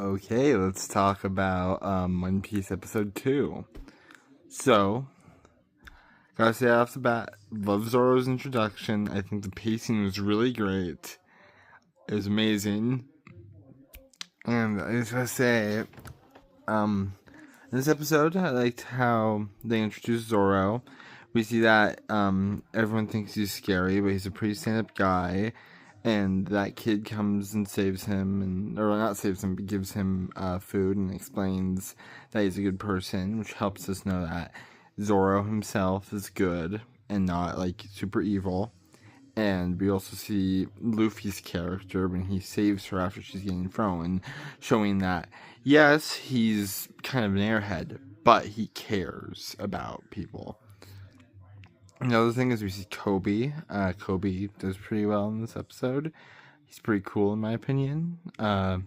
Okay, let's talk about One Piece episode 2. So, gotta say off the bat, love Zoro's introduction. I think the pacing was really great. It was amazing. And I just gotta say, in this episode, I liked how they introduced Zoro. We see that everyone thinks he's scary, but he's a pretty stand-up guy. And that kid comes and saves him, or not saves him, but gives him food and explains that he's a good person, which helps us know that Zoro himself is good and not like super evil. And we also see Luffy's character when he saves her after she's getting thrown, showing that yes, he's kind of an airhead, but he cares about people. Another thing is we see Kobe. Kobe does pretty well in this episode. He's pretty cool in my opinion. I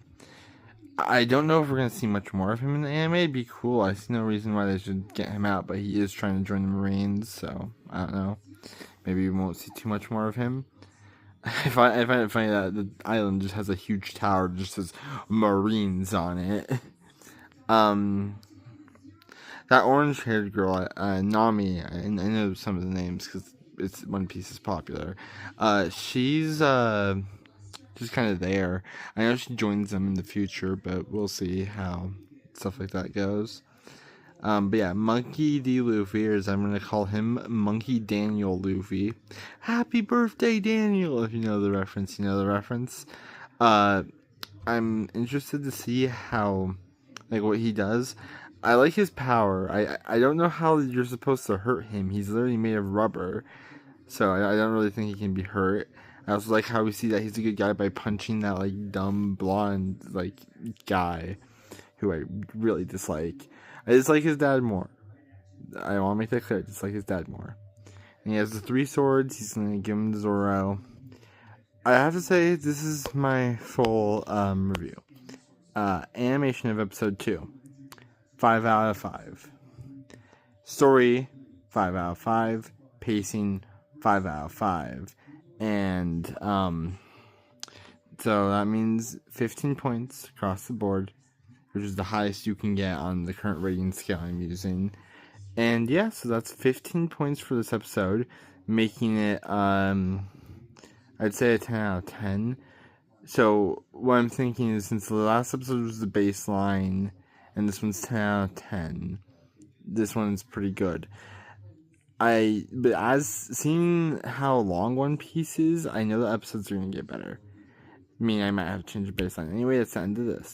don't know if we're going to see much more of him in the anime. It'd be cool. I see no reason why they should get him out, but he is trying to join the Marines, so I don't know. Maybe we won't see too much more of him. I find it funny that the island just has a huge tower that just says Marines on it. That orange-haired girl, Nami, I know some of the names because it's One Piece is popular. She's just kind of there. I know she joins them in the future, but we'll see how stuff like that goes. But yeah, Monkey D. Luffy, or as I'm going to call him, Monkey Daniel Luffy. Happy birthday, Daniel! If you know the reference, you know the reference. I'm interested to see how, like, what he does. I like his power. I don't know how you're supposed to hurt him. He's literally made of rubber. So I don't really think he can be hurt. I also like how we see that he's a good guy by punching that, like, dumb, blonde, like, guy who I really dislike. I dislike his dad more. I want to make that clear. I dislike his dad more. And he has the 3 swords. He's going to give them to Zoro. I have to say, this is my full review. Animation of episode 2. 5 out of 5. Story, 5 out of 5. Pacing, 5 out of 5. And, so that means 15 points across the board, which is the highest you can get on the current rating scale I'm using. And yeah, so that's 15 points for this episode, making it, I'd say a 10 out of 10. So what I'm thinking is, since the last episode was the baseline, and this one's 10 out of 10, this one's pretty good. But as seeing how long One Piece is, I know the episodes are going to get better. I mean, I might have to change the baseline. Anyway, that's the end of this.